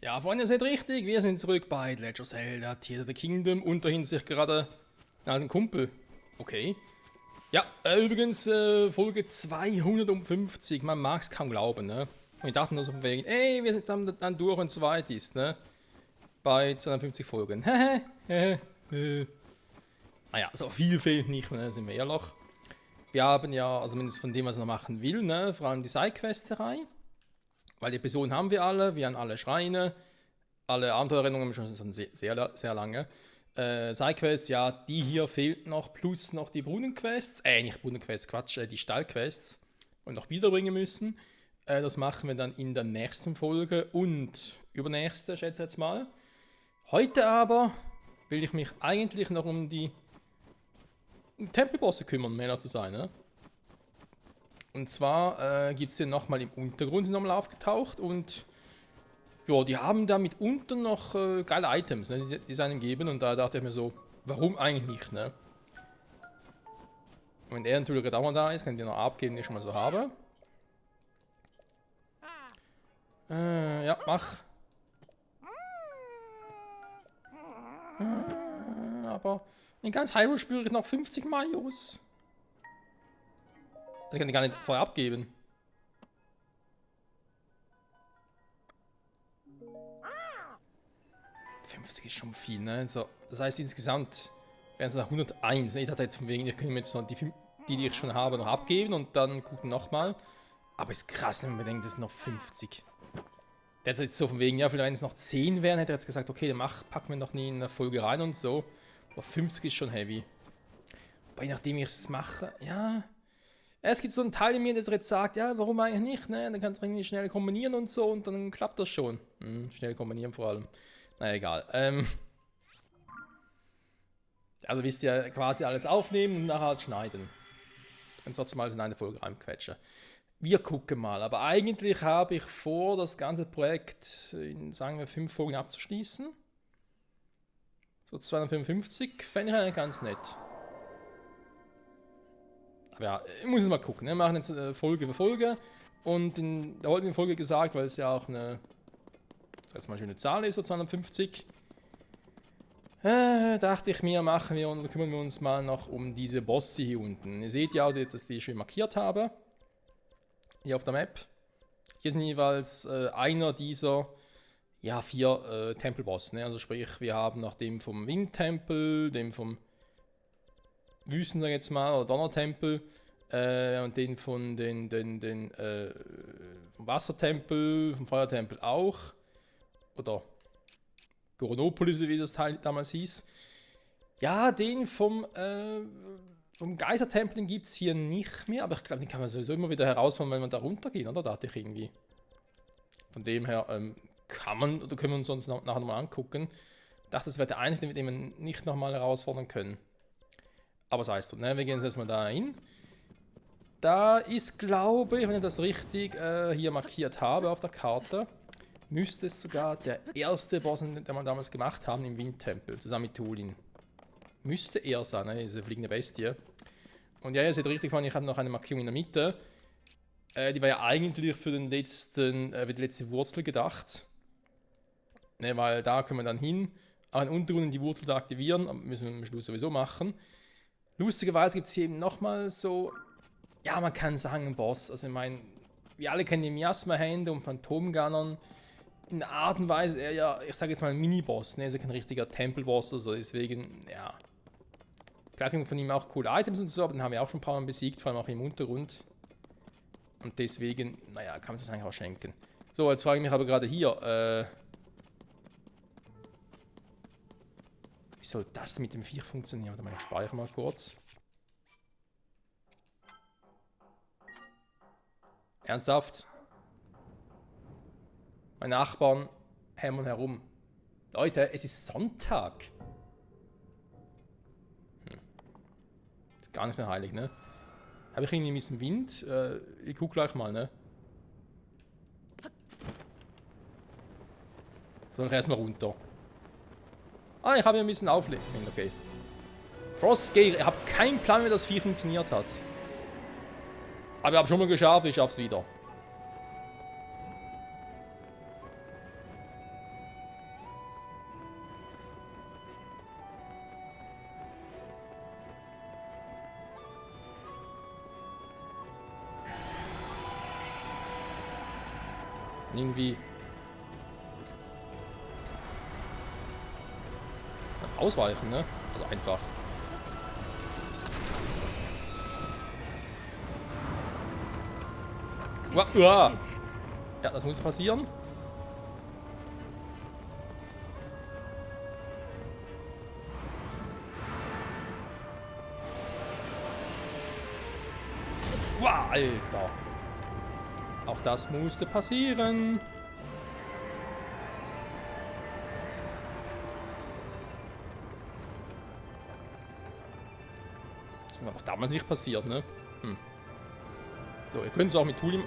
Ja, Freunde, ihr seid richtig. Wir sind zurück bei Legend of Zelda Tears of the Kingdom und da hinten sich gerade ein Kumpel. Okay. Ja, übrigens Folge 250. Man mag es kaum glauben, ne? Und wir dachten nur so von wegen, ey, wir sind dann durch und so weit ist, ne? Bei 250 Folgen. Naja, so viel fehlt nicht, ne? Sind wir ehrlich. Wir haben ja, also zumindest von dem, was er noch machen will, ne? Vor allem die Sidequesterei. Weil die Episoden haben wir alle, wir haben alle Schreine, alle Abenteuererinnerungen schon sehr lange. Sidequests, ja, die hier fehlt noch, plus noch die Brunnenquests, nicht Brunnenquests, Quatsch, die Stallquests und noch wiederbringen müssen. Das machen wir dann in der nächsten Folge und übernächste, schätze ich jetzt mal. Heute aber will ich mich eigentlich noch um die Tempelbosse kümmern, um mehr zu sein, ne? Und zwar gibt es den nochmal im Untergrund, sind nochmal aufgetaucht und ja, die haben da mitunter noch geile Items, ne, die sie einem geben und da dachte ich mir so, warum eigentlich nicht, ne? Und wenn der natürlich auch mal da ist, kann ich den noch abgeben, den ich schon mal so habe. Ja, mach. Aber in ganz Hyrule spüre ich noch 50 Majos. Das kann ich gar nicht vorher abgeben. $50 ist schon viel, ne? So, das heißt insgesamt wären es nach 101. Ne? Ich dachte jetzt von wegen, wir können jetzt noch die ich schon habe, noch abgeben und dann gucken nochmal. Aber ist krass, wenn man bedenkt, das sind noch 50. Der hat jetzt so von wegen, ja, vielleicht wenn es noch 10 wären, hätte er jetzt gesagt, okay, dann packen wir noch nie in eine Folge rein und so. Aber 50 ist schon heavy. Wobei, nachdem ich es mache, ja. Es gibt so einen Teil in mir, der jetzt sagt, ja, warum eigentlich nicht, ne? Dann kannst du irgendwie schnell kombinieren und so und dann klappt das schon. Schnell kombinieren vor allem. Naja, egal. Also wisst ihr, quasi alles aufnehmen und nachher halt schneiden. Und trotzdem alles in eine Folge reinquetschen. Wir gucken mal. Aber eigentlich habe ich vor, das ganze Projekt in, sagen wir, 5 Folgen abzuschließen. So 255 fände ich eigentlich ganz nett. Aber ja, ich muss jetzt mal gucken. Ne? Wir machen jetzt Folge für Folge. Und in der heutigen Folge gesagt, weil es ja auch eine, jetzt mal eine schöne Zahl ist, so 250. Dachte ich mir, kümmern wir uns mal noch um diese Bosse hier unten. Ihr seht ja, dass ich die schön markiert habe. Hier auf der Map. Hier sind jeweils einer dieser 4 Tempelbosse. Ne? Also sprich, wir haben noch den vom Windtempel, den vom Wüsten, jetzt mal, oder Donnertempel, und den vom Wassertempel, vom Feuertempel auch. Oder Goronopolis, wie das Teil damals hieß. Ja, den vom Geistertempel gibt es hier nicht mehr, aber ich glaube, den kann man sowieso immer wieder herausfinden, wenn man da runtergeht, oder? Da hatte ich irgendwie. Von dem her können wir uns sonst nachher nochmal angucken. Ich dachte, das wäre der einzige, mit dem wir nicht nochmal herausfordern können. Aber sei es so, ne? Wir gehen jetzt erstmal da hin. Da ist, glaube ich, wenn ich das richtig hier markiert habe auf der Karte, müsste es sogar der erste Boss, den wir damals gemacht haben, im Windtempel, zusammen mit Tulin. Müsste er sein, ne? Diese fliegende Bestie. Und ja, ihr seht richtig, ich habe noch eine Markierung in der Mitte. Die war ja eigentlich für die letzte Wurzel gedacht. Ne, weil da können wir dann hin, aber in Untergrund die Wurzel da aktivieren, aber müssen wir am Schluss sowieso machen. Lustigerweise gibt es hier eben nochmal so, ja, man kann sagen, ein Boss. Also ich meine, wir alle kennen die Miasma-Hände und Phantomgunnern. In einer Art und Weise eher, ja, ich sage jetzt mal ein Mini-Boss, ne, ist ja kein richtiger Tempelboss oder so, deswegen, ja. Klar kriegen wir von ihm auch coole Items und so, aber den haben wir auch schon ein paar Mal besiegt, vor allem auch im Untergrund. Und deswegen, naja, kann man das eigentlich auch schenken. So, jetzt frage ich mich aber gerade hier, wie soll das mit dem Viech funktionieren? Warte mal, ich speichere mal kurz. Ernsthaft? Meine Nachbarn hämmern herum. Leute, es ist Sonntag. Ist gar nicht mehr heilig, ne? Habe ich irgendwie ein bisschen Wind? Ich guck gleich mal, ne? Soll ich erstmal runter? Ah, ich habe hier ein bisschen auflegen. Okay. Frostgale, ich habe keinen Plan, wie das Vieh funktioniert hat. Aber ich habe schon mal geschafft, ich schaff's wieder. irgendwie ausweichen, ne? Also einfach. Uah. Ja, das muss passieren. Wow, Alter. Auch das musste passieren. Das ist mir einfach damals nicht passiert, ne? Hm. So, ihr könnt es auch mit Tooling.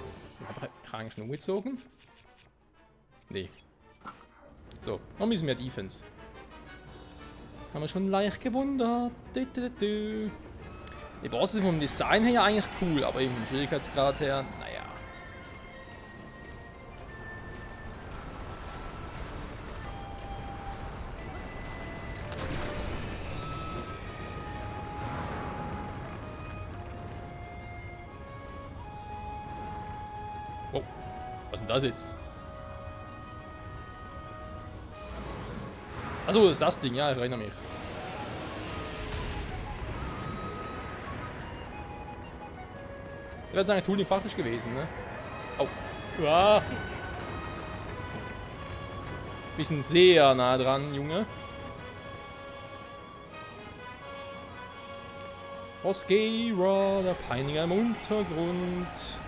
Habe ich eigentlich schon umgezogen? Nee. So, noch müssen wir Defense. Haben wir schon leicht gewundert. Die Bosse sind vom Design her eigentlich cool, aber eben vom Schwierigkeitsgrad her, naja. Oh, was ist denn das jetzt? Achso, das ist das Ding, ja, ich erinnere mich. Da wäre sagen, Tooling praktisch gewesen, ne? Oh. Uah. Wir sind sehr nah dran, Junge. Fosgera, der Peiniger im Untergrund.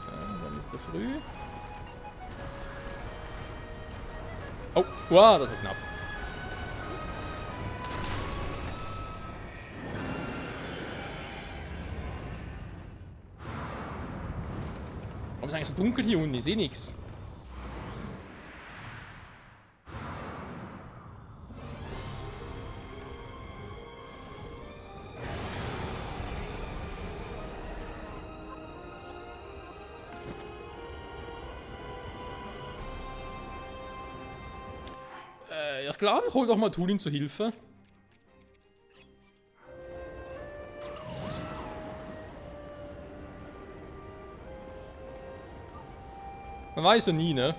Ja, dann ist er früh. Oh, wow, das war knapp. Warum ist eigentlich so dunkel hier unten? Ich sehe nichts. Ich glaube, ich hol doch mal Tulin zur Hilfe. Man weiß ja nie, ne?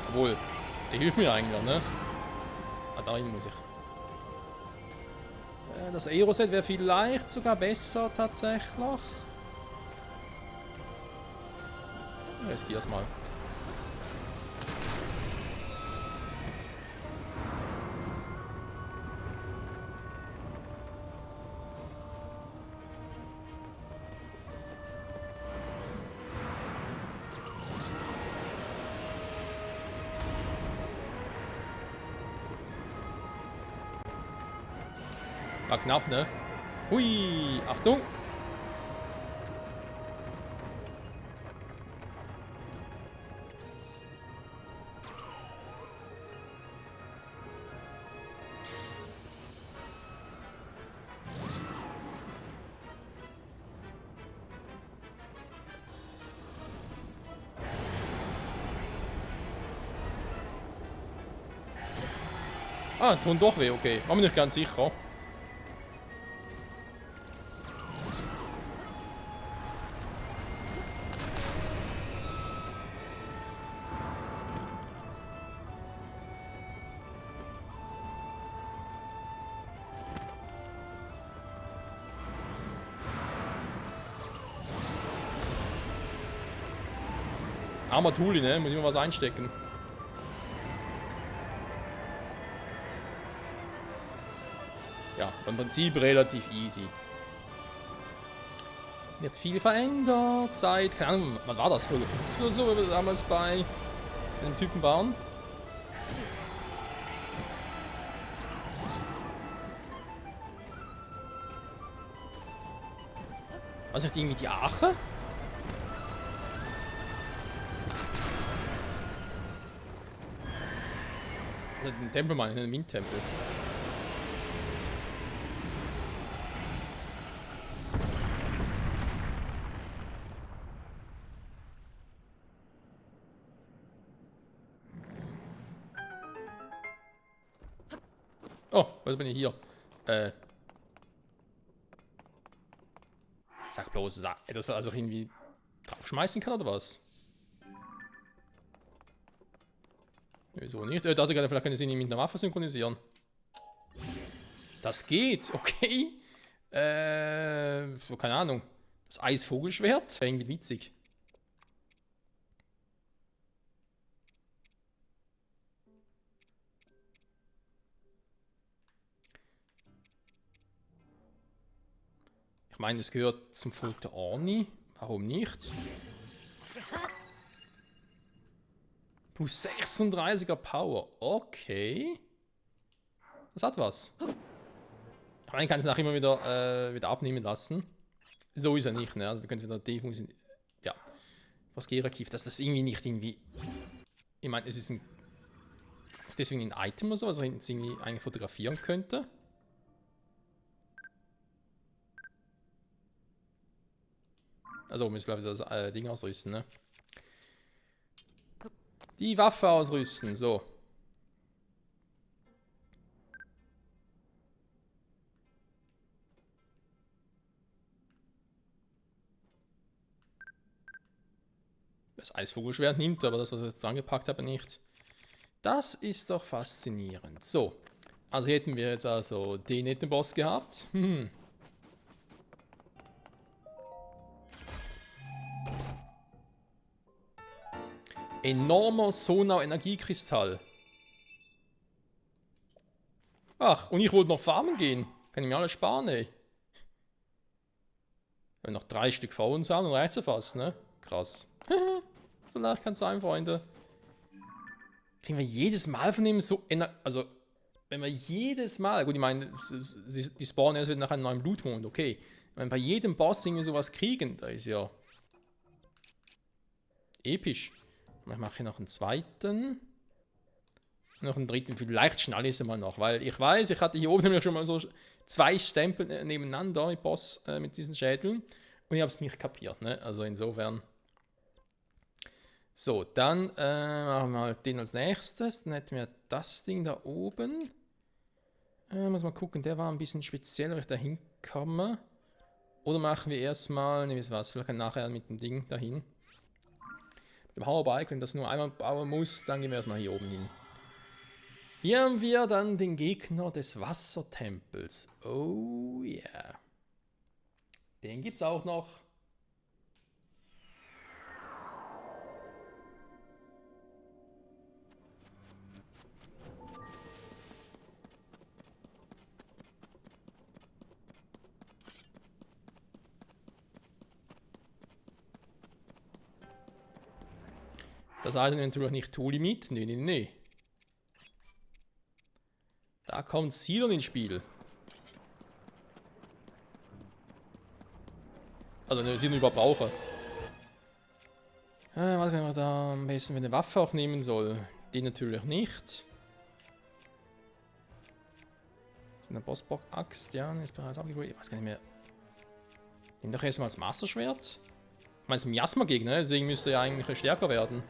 Obwohl, der hilft mir eigentlich, ne? Ah, dahin muss ich. Das Aeroset wäre vielleicht sogar besser, tatsächlich. Jetzt geh das mal. War knapp, ne? Hui, Achtung! Ah, tun doch weh, okay. War mir nicht ganz sicher. Armer Tuli, ne? Muss ich mal was einstecken. Ja, im Prinzip relativ easy. Hat sich jetzt viel verändert. Seit, keine Ahnung, wann war das? Folge 50 oder so, weil wir damals bei dem Typen waren. Was ist irgendwie die Ache? Oder den Tempel mal, den Windtempel. Oh, was bin ich hier? Sag bloß, dass er also irgendwie draufschmeißen kann oder was? Wieso nicht? Da dachte ich gerade, vielleicht können sie ihn mit einer Waffe synchronisieren. Das geht, okay. Keine Ahnung. Das Eisvogelschwert? Wäre irgendwie witzig. Ich meine, es gehört zum Volk der Orni. Warum nicht? Plus 36er Power. Okay. Das hat was. Ich meine, ich kann es nachher immer wieder abnehmen lassen. So ist er nicht, ne? Also wir können es wieder defunktionieren. Ja. Was Geraktiv, dass das irgendwie nicht irgendwie. Ich meine, es ist deswegen ein Item oder so, also es irgendwie eigentlich fotografieren könnte. Also müssen wir wieder das Ding ausrüsten, ne? Die Waffe ausrüsten, so. Das Eisvogelschwert nimmt, aber das, was ich jetzt angepackt habe, nicht. Das ist doch faszinierend. So. Also hier hätten wir jetzt also den netten Boss gehabt. Enormer Sonau-Energiekristall. Ach, und ich wollte noch farmen gehen. Kann ich mir alles sparen, ey. Wenn noch 3 Stück vor uns haben, dann reicht's ja fast, ne? Krass. So leicht kann es sein, Freunde. Kriegen wir jedes Mal von dem so... Also, wenn wir jedes Mal... Gut, ich meine, die spawnen erst nach einem neuen Blutmond, okay. Wenn wir bei jedem Boss irgendwie sowas kriegen, da ist ja... episch. Ich mache hier noch einen zweiten. Noch einen dritten. Vielleicht schnalle ich es mal noch, weil ich weiß, ich hatte hier oben nämlich schon mal so 2 Stempel nebeneinander mit Boss, mit diesen Schädeln. Und ich habe es nicht kapiert, ne? Also insofern... So, dann machen wir halt den als nächstes. Dann hätten wir das Ding da oben. Muss mal gucken, der war ein bisschen speziell, wenn ich da hinkomme. Oder machen wir erstmal, ne, wisst was, vielleicht nachher mit dem Ding dahin. Mit dem Hoverbike, wenn das nur einmal bauen muss, dann gehen wir erstmal hier oben hin. Hier haben wir dann den Gegner des Wassertempels. Oh yeah. Den gibt's auch noch. Das heißt natürlich nicht Tool-Limit. Nee. Da kommt Sidon ins Spiel. Also, wenn ich Sidon überhaupt brauche. Was kann man da am besten, wenn eine Waffe auch nehmen soll? Die natürlich nicht. Eine Bossbock-Axt, ja, ist bereits abgeholt. Ich weiß gar nicht mehr. Nimm doch erstmal das Master-Schwert. Ich meine, es ist ein Miasma-Gegner, deswegen müsste er ja eigentlich stärker werden.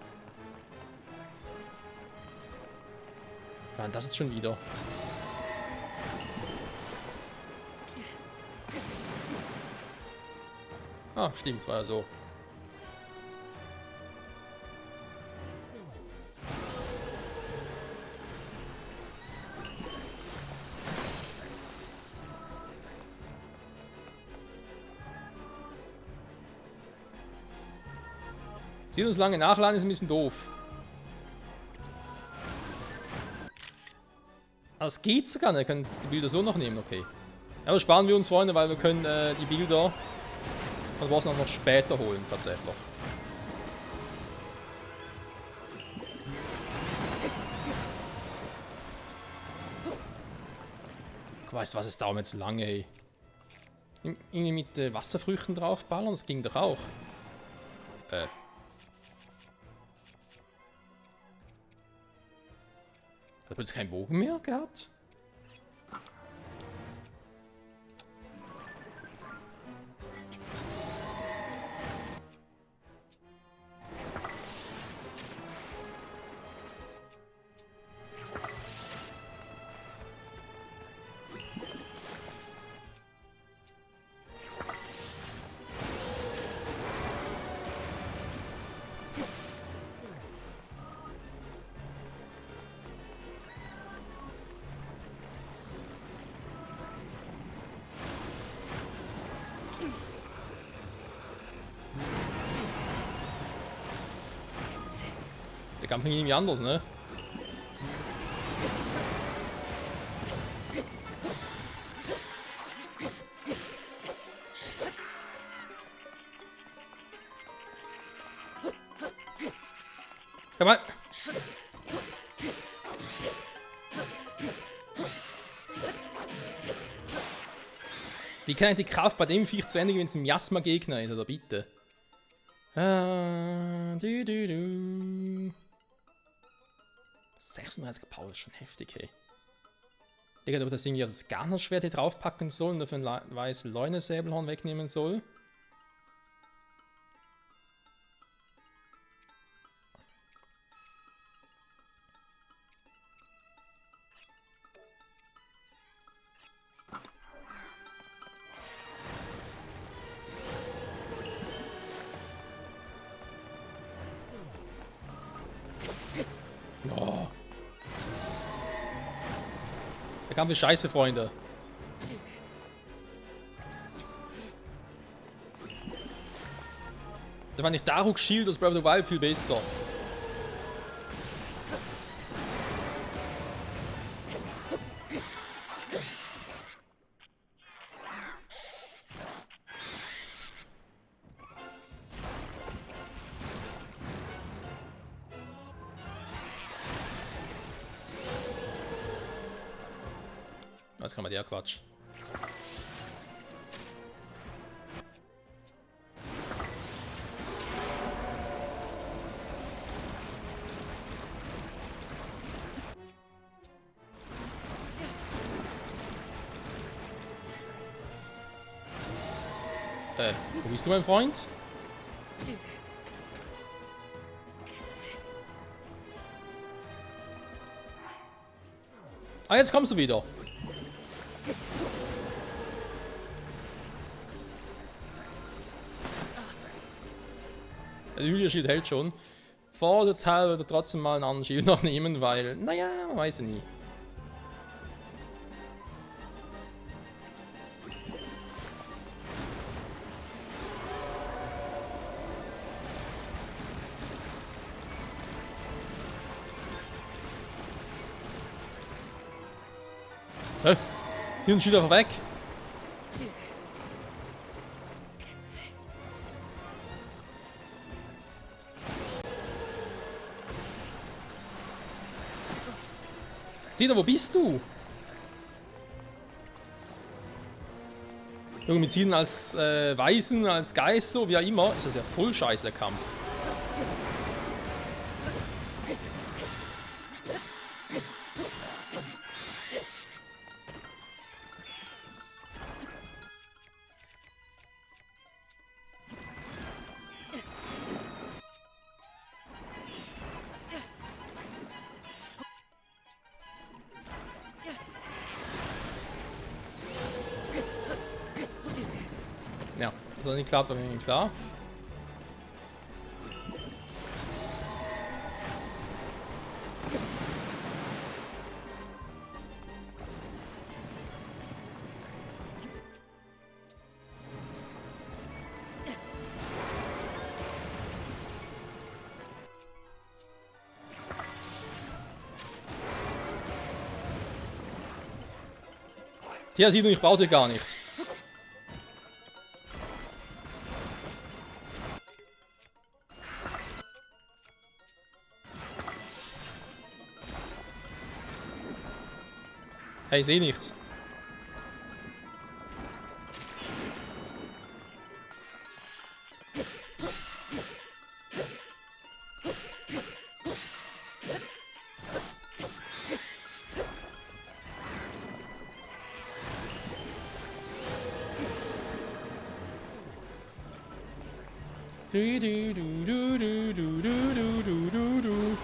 Was war denn das jetzt schon wieder? Ah, stimmt, war ja so. Sieht uns lange nachladen, ist ein bisschen doof. Aber es geht sogar, wir können die Bilder so noch nehmen, okay. Ja, aber sparen wir uns, Freunde, weil wir können die Bilder von Boss noch später holen, tatsächlich. Ich weiß, was es dauert jetzt lange, ey. Irgendwie mit Wasserfrüchten draufballern, das ging doch auch. Hat man jetzt keinen Bogen mehr gehabt? Kampf ging irgendwie anders, ne? Komm mal! Wie kann ich die Kraft bei dem Viech zu Ende, wenn es ein Miasma-Gegner ist, oder bitte? 36er Power ist schon heftig, hey. Ich denke, ob das irgendwie das Garnerschwert hier draufpacken soll und dafür ein weißes Leunesäbelhorn wegnehmen soll. Oh. Der Kampf ist scheiße, Freunde. Da fand ich Daruk Shield aus Breath of the Wild viel besser. Jetzt kann man der Quatsch. Wo bist du, mein Freund? Ah, jetzt kommst du wieder. Der Hylia-Shield hält schon. Vorderteil oder trotzdem mal einen anderen Shield noch nehmen, weil, naja, man weiß ja nie. Hä? Hier ein Shield einfach weg. Sida, wo bist du? Irgendwie mit Zielen als Weisen, als Geist, so wie auch immer, ist das ja voll scheiße, der Kampf. Ja, das hat nicht geklappt, aber irgendwie klar. Tja, sieh du, ich brauche dir gar nichts. Hey, ich sehe nichts. Du, du, du, du, du, du, du, du, du, du.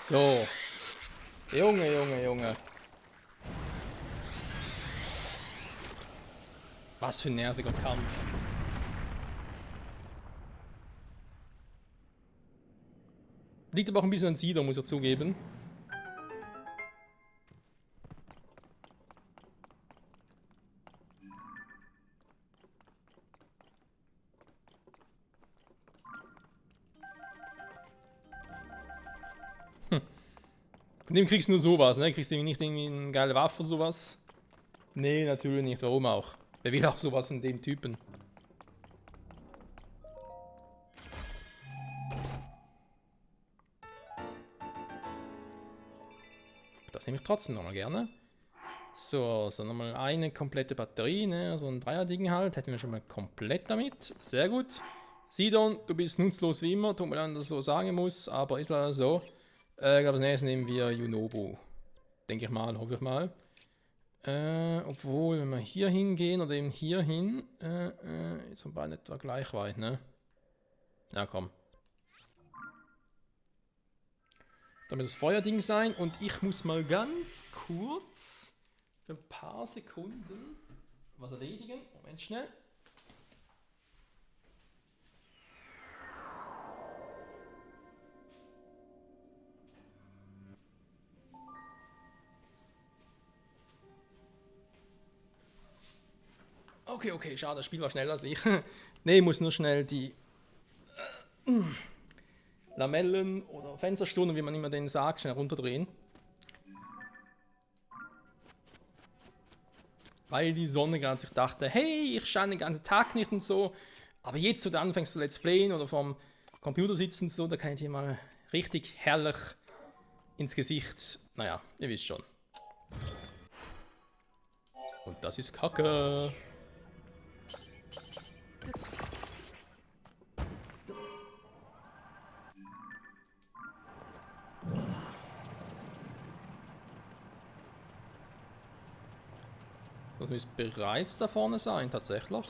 So. Junge, Junge, Junge. Was für ein nerviger Kampf. Liegt aber auch ein bisschen an Sido, muss ich zugeben. Von dem kriegst du nur sowas, ne? Kriegst du nicht irgendwie eine geile Waffe oder sowas? Nee, natürlich nicht. Warum auch? Wer will auch sowas von dem Typen? Das nehme ich trotzdem nochmal gerne. So nochmal eine komplette Batterie, ne? So ein Dreier-Ding halt. Hätten wir schon mal komplett damit. Sehr gut. Sidon, du bist nutzlos wie immer. Tut mir leid, dass ich das so sagen muss, aber ist leider so. Ich glaube, als nächstes nehmen wir Yunobo. Denke ich mal, hoffe ich mal. Obwohl, wenn wir hier hingehen oder eben hier hin, sind beide etwa gleich weit, ne? Ja, komm. Da muss das Feuerding sein und ich muss mal ganz kurz für ein paar Sekunden was erledigen. Moment, schnell. Okay, schade, das Spiel war schneller als ich. Ne, ich muss nur schnell die Lamellen oder Fenstersturnen, wie man immer denen sagt, schnell runterdrehen. Weil die Sonne gerade sich dachte, hey, ich scheine den ganzen Tag nicht und so, aber jetzt, wo du anfängst zu Let's Playen oder vorm Computer sitzen und so, da kann ich dir mal richtig herrlich ins Gesicht, naja, ihr wisst schon. Und das ist Kacke. Das müsste bereits da vorne sein, tatsächlich.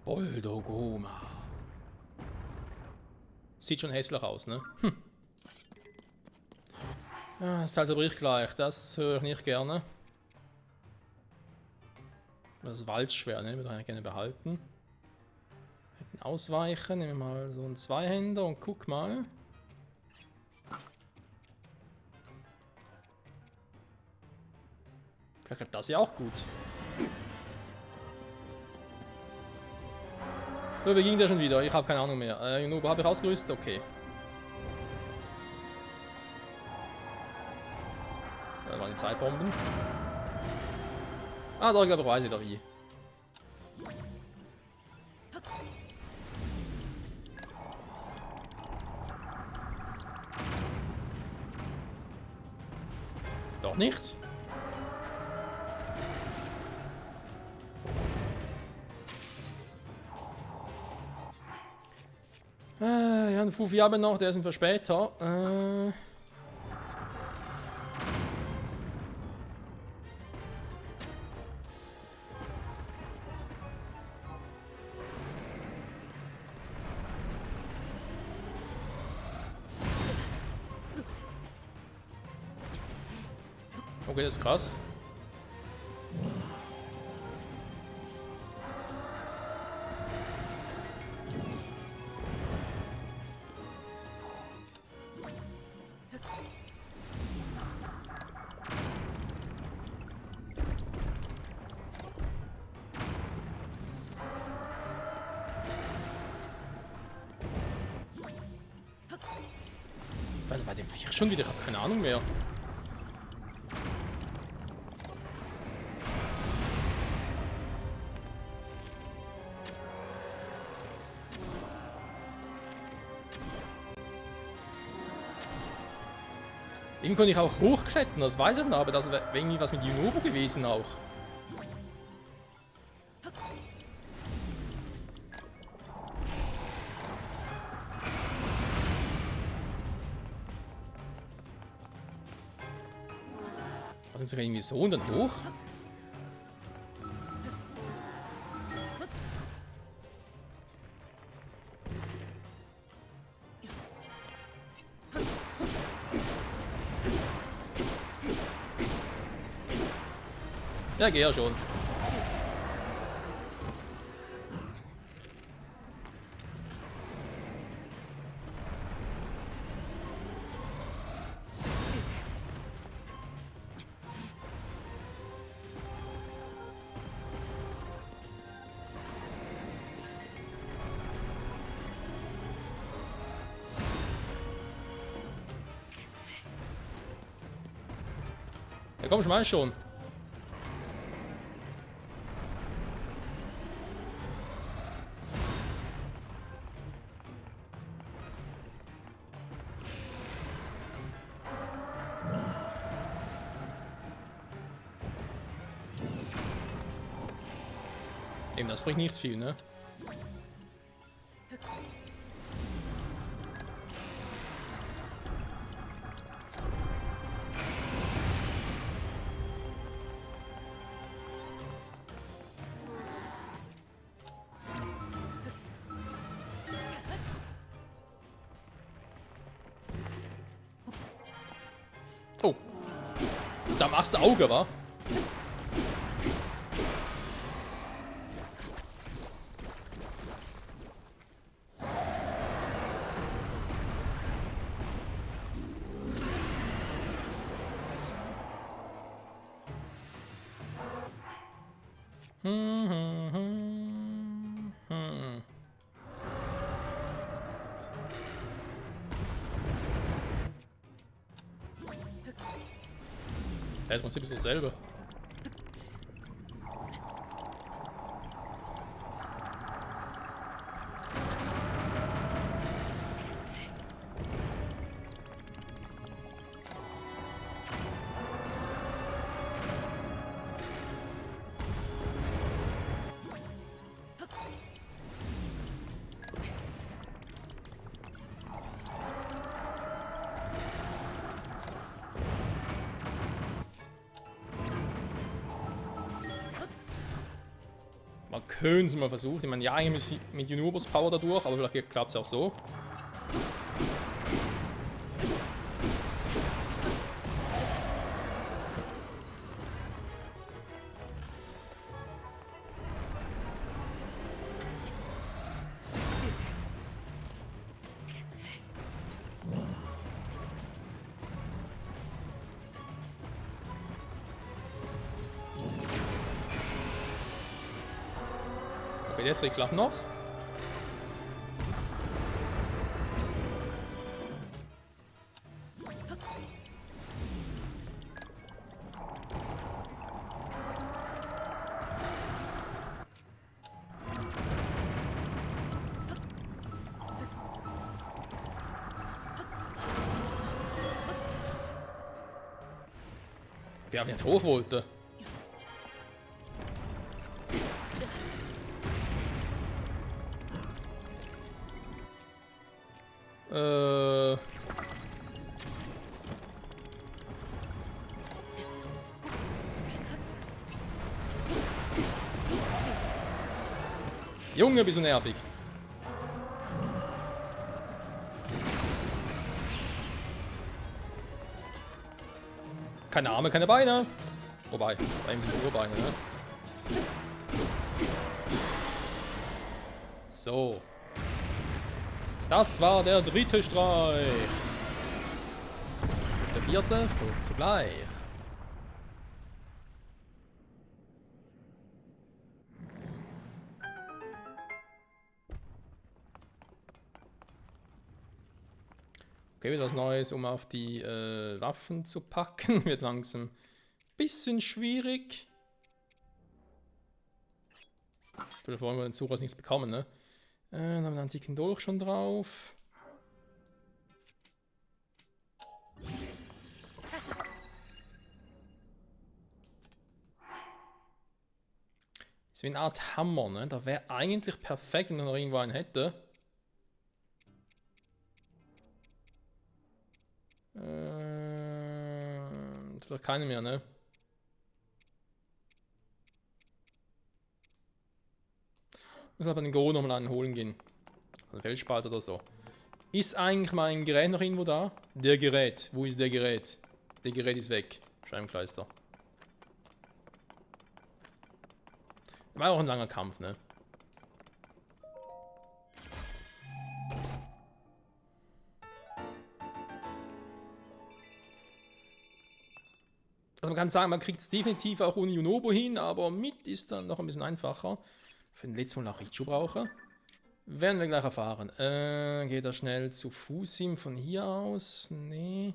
Boldogoma. Sieht schon hässlich aus, ne? Ja, das Teil zerbricht gleich. Das höre ich nicht gerne. Das Waldschwert, ne? Würde ich gerne behalten. Ausweichen. Nehmen wir mal so einen Zweihänder und guck mal. Vielleicht klappt das ja auch gut. So, wie ging der schon wieder? Ich habe keine Ahnung mehr. Yunobo habe ich ausgerüstet? Okay. Da waren die Zeitbomben. Ah, doch, ich glaube, ich weiß wieder wie. Doch nicht? Ja, einen Fufi haben noch, der ist für später. Okay, das ist krass. Bei dem Viech schon wieder, ich habe keine Ahnung mehr. Irgendwie konnte ich auch hochklettern, das weiß ich noch, aber das wäre irgendwie was mit Junobo gewesen auch. Was sind sogar irgendwie so und dann hoch? Ja, geh ja schon. Ja komm, schmeiß schon. Eben, das bringt nicht viel, ne? Oh. Da machst du Auge, wa? Ja, ist im Prinzip dasselbe. Man könnte es mal versuchen. Ich meine, ja, eigentlich mit Junobos Power da durch, aber vielleicht klappt es auch so. Okay, der Trick klappt noch. Wer nicht hoch wollte. Junge, bist du nervig. Keine Arme, keine Beine. Wobei, bei ihm sind es nur Beine, ne? So. Das war der dritte Streich. Der vierte folgt zugleich. Okay, wieder was Neues, um auf die Waffen zu packen. Wird langsam ein bisschen schwierig. Bevor wir den Zug aus nichts bekommen, ne? Dann haben wir den antiken Dolch schon drauf. So wie eine Art Hammer, ne? Da wäre eigentlich perfekt, wenn wir noch irgendwo einen hätte. Da keine mehr, ne? Muss aber den Gro nochmal einen holen gehen. Also Felsspalt oder so. Ist eigentlich mein Gerät noch irgendwo da? Der Gerät. Wo ist der Gerät? Der Gerät ist weg. Scheibenkleister. War auch ein langer Kampf, ne? Also man kann sagen, man kriegt es definitiv auch ohne Junobo hin, aber mit ist dann noch ein bisschen einfacher. Für den letzten Mal auch Richu brauche. Werden wir gleich erfahren. Geht er schnell zu Fuß hin von hier aus? Nee.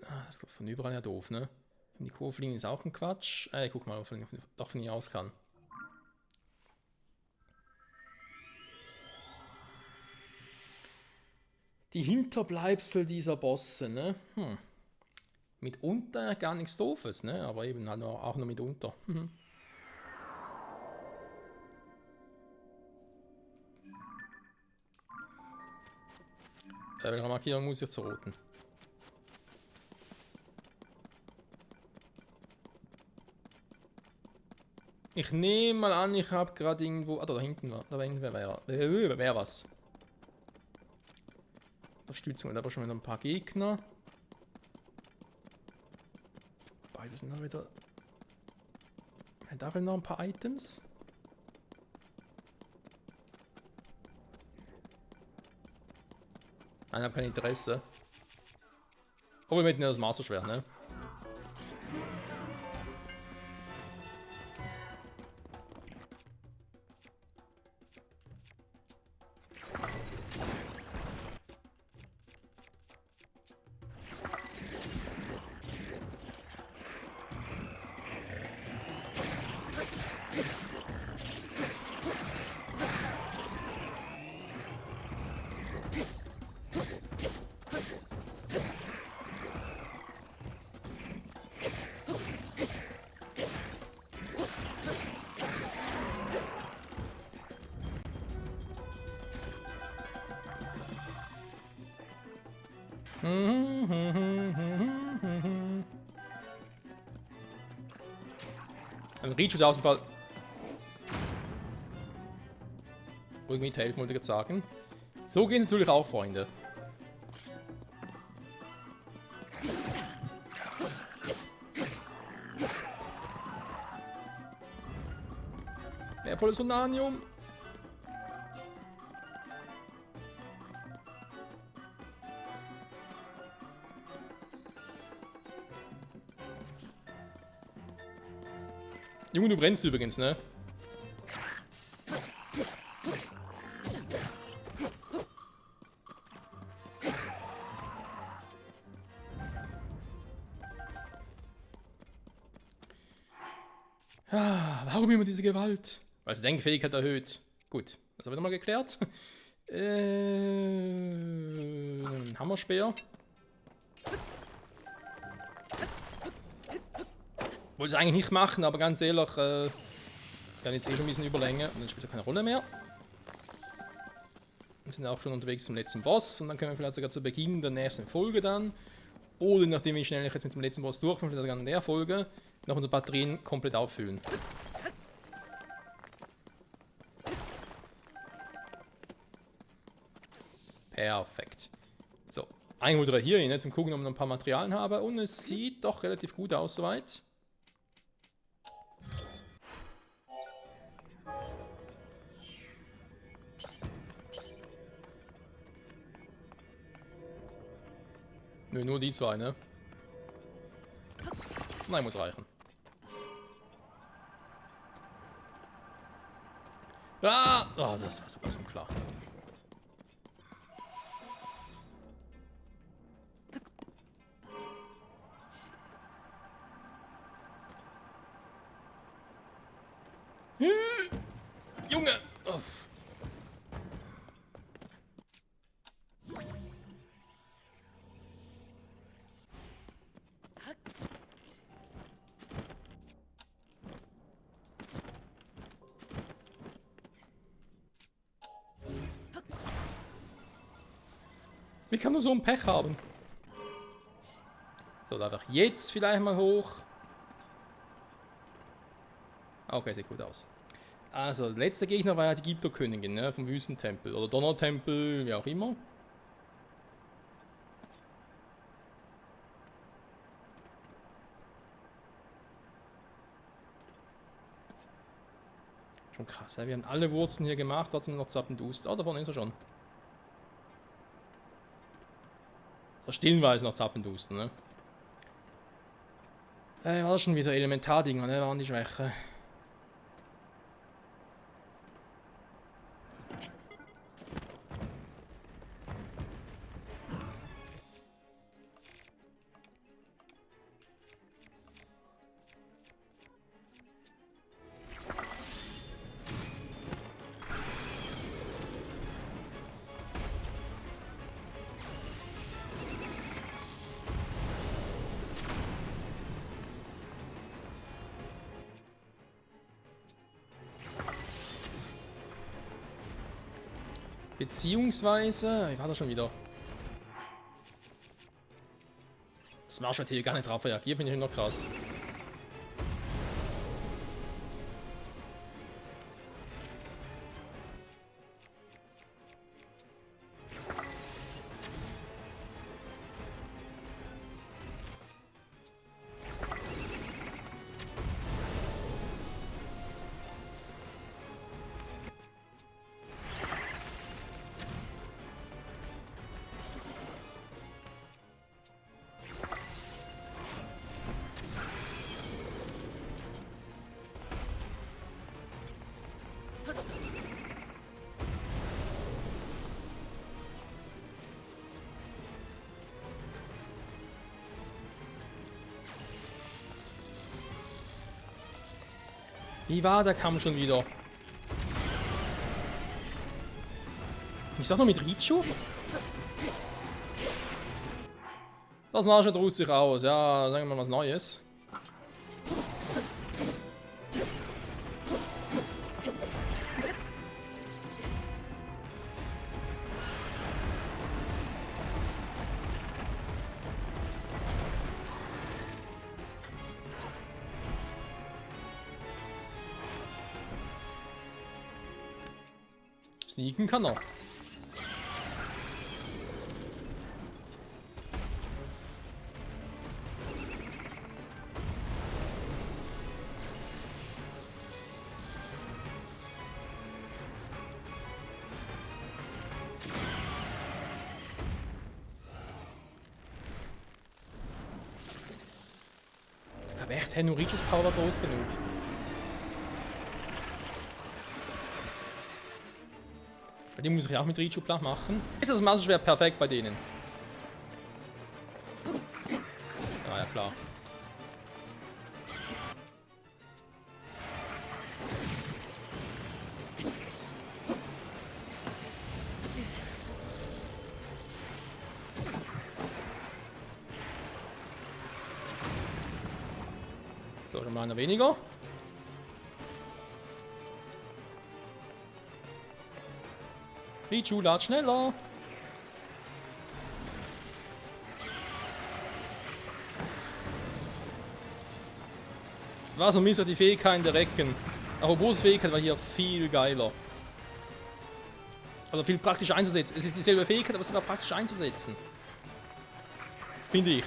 Das ist von überall ja doof, ne? Die Kurve fliegen ist auch ein Quatsch. Guck mal, ob ich doch von hier aus kann. Die Hinterbleibsel dieser Bosse, ne? Mitunter gar nichts Doofes, ne? Aber eben halt auch nur mitunter. Welche Markierung muss ich zur roten? Ich nehme mal an, ich habe gerade irgendwo... Ah, da hinten war. Da hinten wäre was. Unterstützung, da war schon wieder ein paar Gegner. Beide sind da wieder... Da will noch ein paar Items. Nein, ich habe kein Interesse. Aber wir mitnehmen das Masterschwert, ne? Ein Richu der Außenfall. Ruhig mithelfen, wollte ich gerade sagen. So gehen natürlich auch, Freunde. Wertvolles Unanium. Junge, du brennst übrigens, ne? Warum immer diese Gewalt? Weil sie Denkfähigkeit erhöht. Gut, das haben wir nochmal geklärt. Hammerspeer. Wollte es eigentlich nicht machen, aber ganz ehrlich, wir haben jetzt eh schon ein bisschen Überlänge und dann spielt er keine Rolle mehr. Wir sind auch schon unterwegs zum letzten Boss und dann können wir vielleicht sogar zu Beginn der nächsten Folge dann, oder nachdem wie schnell ich jetzt mit dem letzten Boss durch bin, vielleicht sogar in der Folge, noch unsere Batterien komplett auffüllen. Perfekt. So, ein oder hier hin, zum Gucken, ob ich noch ein paar Materialien habe und es sieht doch relativ gut aus soweit. Nö, nur die zwei, ne? Nein, muss reichen. Ah! Oh, das war sowas von klar. Junge! Uff. Wie kann man so ein Pech haben? So, da einfach jetzt vielleicht mal hoch. Okay, sieht gut aus. Also, der letzte Gegner war ja die Gypto-Königin, ne, vom Wüstentempel. Oder Donnertempel, wie auch immer. Schon krass, ja? Wir haben alle Wurzeln hier gemacht, trotzdem noch Zappenduster. Oh, da vorne ist er schon. Stillenweise noch Zappenduster, ne? War das schon wieder Elementardinger, ne? Waren die Schwäche. Beziehungsweise, wie war das schon wieder? Das Marschwert hier gar nicht drauf reagiert, finde ich noch krass. Wie war der Kampf schon wieder? Ich sag noch mit Richu? Das Marschwert ruht sich aus, ja, sagen wir mal was Neues. Sneaken kann er. Ich glaube echt, nur Riches Power war groß genug. Die muss ich auch mit Richu platt machen. Jetzt ist das Massenschwert perfekt bei denen. Ja, ja klar. So, schon mal einer weniger. Richu, lad schneller! War so mies die Fähigkeiten der Recken. Arobos Fähigkeit war hier viel geiler. Also viel praktischer einzusetzen. Es ist dieselbe Fähigkeit, aber es war praktisch einzusetzen. Finde ich.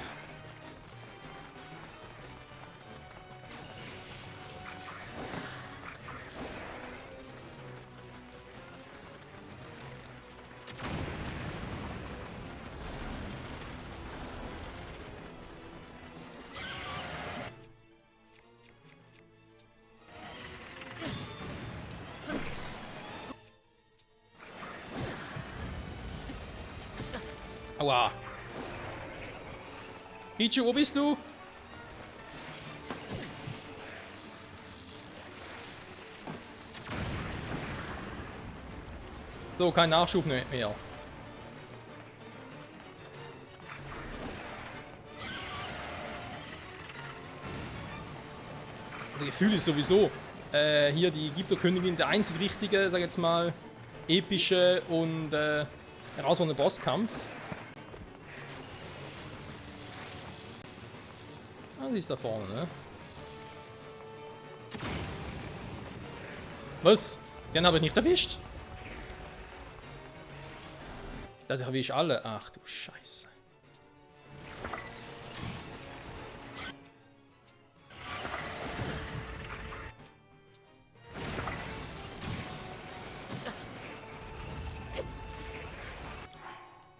Aua. Richu, wo bist du? So, kein Nachschub mehr. Also Gefühl ist sowieso hier die Gypto-Königin der einzig richtige, sag ich jetzt mal, epische und herausfordernde Bosskampf. sie ist da vorne, ne? Was? Den habe ich nicht erwischt. Das erwischt alle. Ach du Scheiße.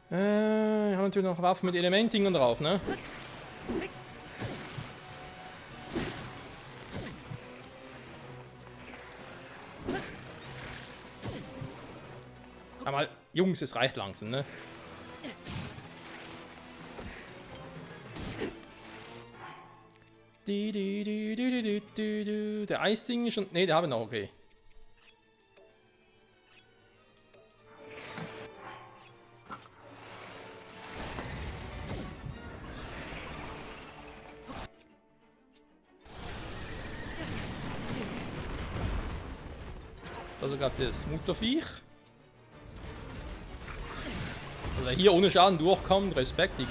Wir haben natürlich noch Waffen mit Elementingen drauf, ne? Aber Jungs, es reicht langsam, ne? Der Eisding ist schon... Ne, der haben wir noch, okay. Da sogar das Mutterviech. Also wer hier ohne Schaden durchkommt, Respekt, Digi.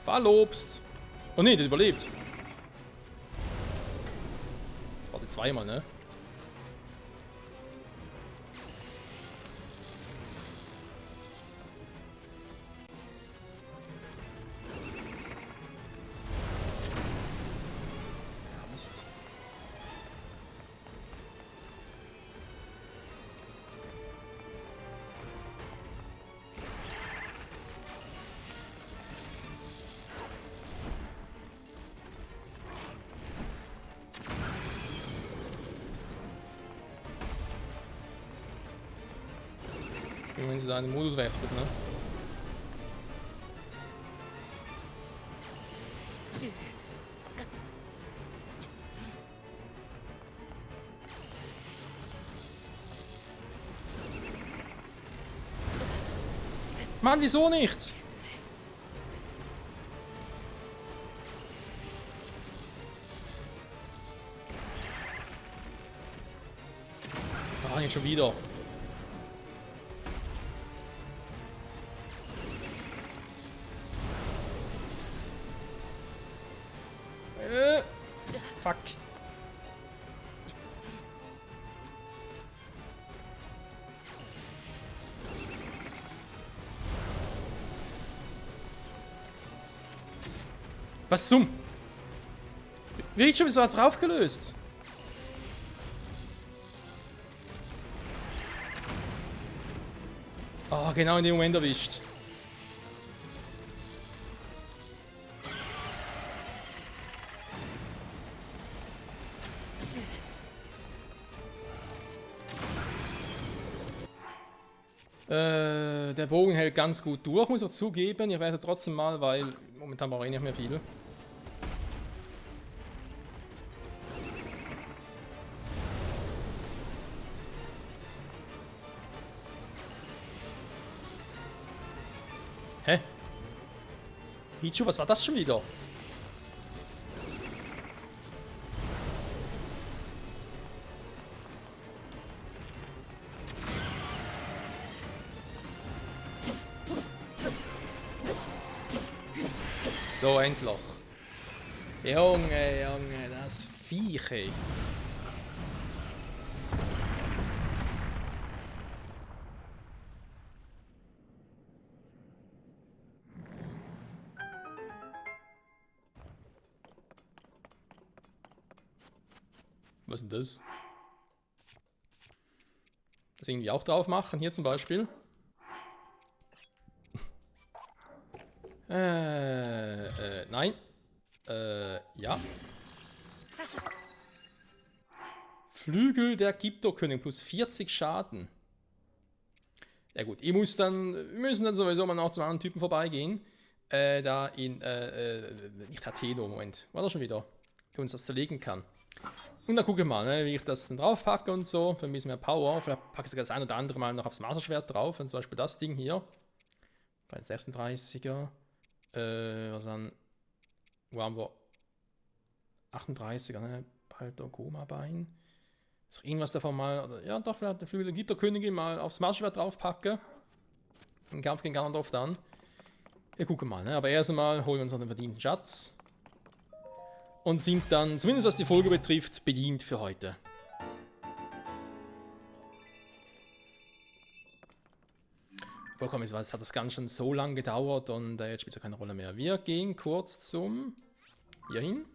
Fallobst. Oh ne, der überlebt. Warte, zweimal, ne? Ja, Mist. Wenn sie da in den Modus wechselt, ne? Mann, wieso nicht? Ah, jetzt schon wieder. Fuck. Was zum? Wie schon, wieso hat's raufgelöst? Oh, genau in dem Moment erwischt. Der Bogen hält ganz gut durch, muss ich zugeben. Ich werde trotzdem mal, weil momentan brauche ich nicht mehr viel. Hä? Pichu, was war das schon wieder? So, endlich. Junge, Junge, das Viech, ey. Was ist denn das? Das irgendwie auch drauf machen, hier zum Beispiel. Nein. Ja. Flügel der Gyptokönig plus 40 Schaden. Ja gut, wir müssen dann sowieso mal noch zum anderen Typen vorbeigehen. Da in, nicht Hateno, Moment, war das schon wieder, der uns das zerlegen kann. Und dann gucke ich mal, ne, wie ich das dann drauf packe und so, für ein bisschen mehr Power. Vielleicht packe ich sogar das ein oder andere Mal noch aufs Maserschwert drauf, und zum Beispiel das Ding hier. Bei den 36er. Was dann, wo haben wir? 38er, ne? Balto Goma-Bein. Ist doch irgendwas davon mal, oder, ja doch, vielleicht der Flügel der Gyptokönigin mal aufs Maserschwert draufpacke. Im Kampf gegen Ganondorf dann. Wir gucken mal, ne? Aber erst einmal holen wir uns noch den verdienten Schatz. Und sind dann, zumindest was die Folge betrifft, bedient für heute. Vollkommen, ich weiß, hat das ganz schon so lange gedauert und jetzt spielt es keine Rolle mehr. Wir gehen kurz zum hier hin.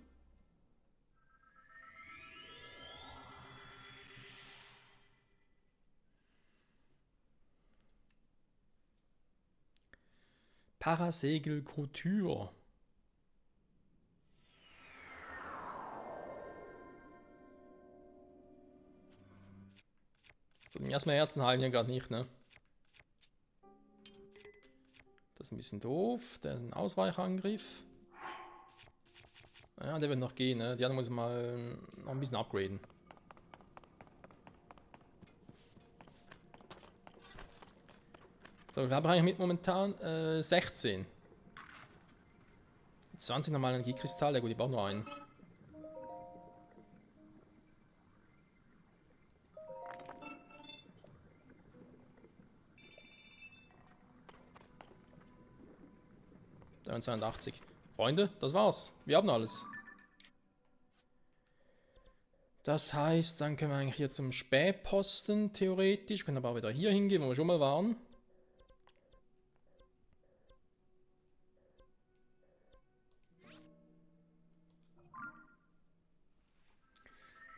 Parasegel Couture. So, den erstmal Herzen heilen hier gerade nicht, ne? Das ist ein bisschen doof. Der ist ein Ausweichangriff. Ja, der wird noch gehen, ne? Die anderen muss ich mal noch ein bisschen upgraden. So, wir haben eigentlich mit momentan 16. 20 normale Energiekristalle, gut, ich brauche nur einen. Da 82. Freunde, das war's. Wir haben alles. Das heißt, dann können wir eigentlich hier zum Spähposten, theoretisch. Wir können aber auch wieder hier hingehen, wo wir schon mal waren.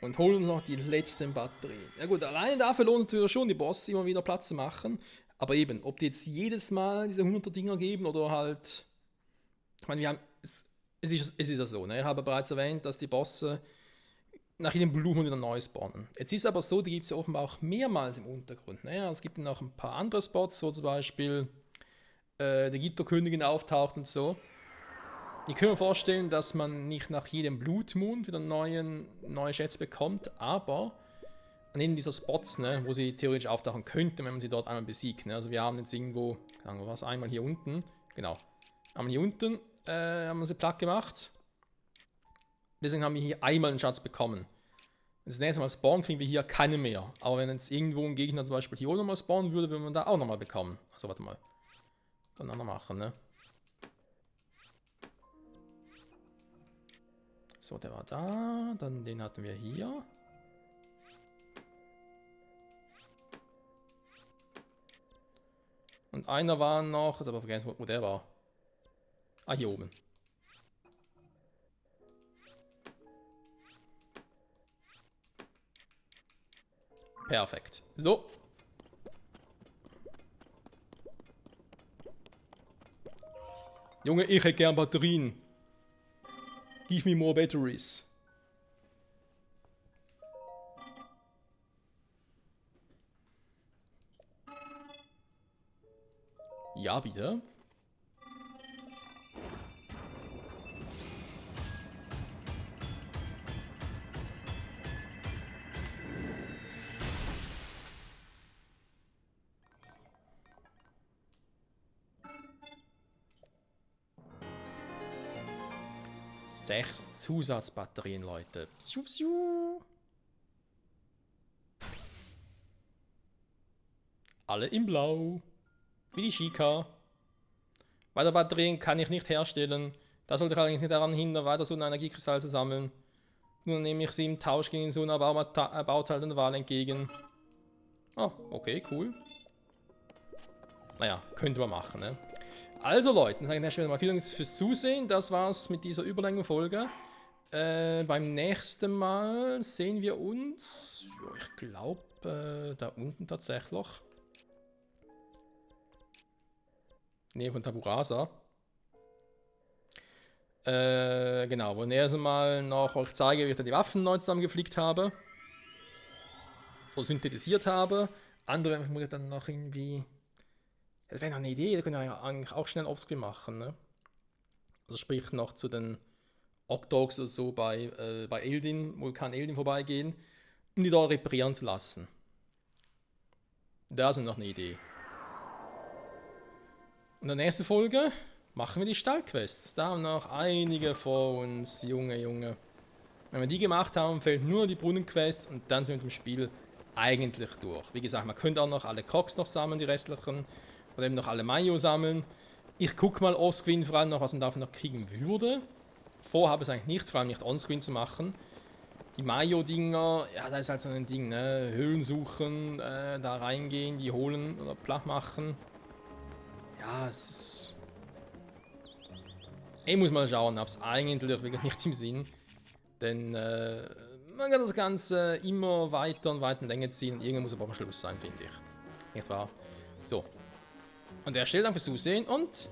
Und holen uns noch die letzten Batterien. Ja gut, alleine dafür lohnt es natürlich schon, die Bosse immer wieder Platz zu machen. Aber eben, ob die jetzt jedes Mal diese 100er Dinger geben oder halt... Ich meine, wir haben... Es ist ja so, ne? Ich habe bereits erwähnt, dass die Bosse nach jedem Blumen wieder neu spawnen. Jetzt ist aber so, die gibt es ja offenbar auch mehrmals im Untergrund. Ne? Ja, es gibt noch ein paar andere Spots, wo zum Beispiel die Gyptokönigin auftaucht und so. Ich kann mir vorstellen, dass man nicht nach jedem Blutmond wieder neue Schätze bekommt, aber an jedem dieser Spots, ne, wo sie theoretisch auftauchen könnten, wenn man sie dort einmal besiegt. Ne? Also wir haben jetzt irgendwo, sagen wir was, einmal hier unten, genau, einmal hier unten haben wir sie platt gemacht. Deswegen haben wir hier einmal einen Schatz bekommen. Wenn das nächste Mal spawnen, kriegen wir hier keine mehr. Aber wenn jetzt irgendwo ein Gegner zum Beispiel hier nochmal spawnen würde, würde man da auch nochmal bekommen. Also warte mal. Dann auch noch machen, ne? So, der war da. Dann den hatten wir hier. Und einer war noch, jetzt aber vergessen, wo der war. Ah, hier oben. Perfekt. So. Junge, ich hätte gern Batterien. Give me more batteries. Ja, bitte. Sechs Zusatzbatterien, Leute. Alle in Blau. Wie die Chica. Weiter Batterien kann ich nicht herstellen. Das sollte ich allerdings nicht daran hindern, weiter so einen Energiekristall zu sammeln. Nun nehme ich sie im Tausch gegen so einen Bauteil der Wahl entgegen. Oh, okay, cool. Naja, könnte man machen, ne? Also Leute, dann sage ich an der Stelle mal vielen Dank fürs Zusehen. Das war's mit dieser Überlängenfolge. Beim nächsten Mal sehen wir uns, ja, ich glaube, da unten tatsächlich. Nähe von Taburasa. Genau, wo ich erst mal noch euch zeige, wie ich da die Waffen neu zusammengeflickt habe. oder synthetisiert habe. Andere muss ich dann noch irgendwie. Das wäre noch eine Idee, da können wir eigentlich auch schnell offscreen machen. Ne? Also sprich noch zu den Octogs oder so bei Eldin, Vulkan Eldin vorbeigehen, um die da reparieren zu lassen. Da ist noch eine Idee. In der nächsten Folge machen wir die Stallquests. Da haben noch einige vor uns, Junge. Wenn wir die gemacht haben, fehlt nur die Brunnenquest und dann sind wir mit dem Spiel eigentlich durch. Wie gesagt, man könnte auch noch alle Crocs noch sammeln, die restlichen. Oder eben noch alle Mayo sammeln. Ich gucke mal offscreen vor allem noch, was man davon noch kriegen würde. Vorher habe ich es eigentlich nicht, vor allem nicht onscreen zu machen. Die Mayo-Dinger, ja, da ist halt so ein Ding, ne? Höhlen suchen, da reingehen, die holen oder platt machen. Ja, es ist. Ich muss mal schauen, ob es eigentlich wirklich nicht im Sinn. Denn man kann das Ganze immer weiter und weiter in Länge ziehen und irgendwann muss aber am Schluss sein, finde ich. Nicht wahr? So. An der Stelle danke fürs Zusehen und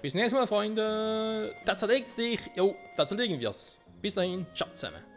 bis nächstes Mal, Freunde. Das erledigt dich. Jo, dazu legen wir's. Bis dahin, ciao zusammen.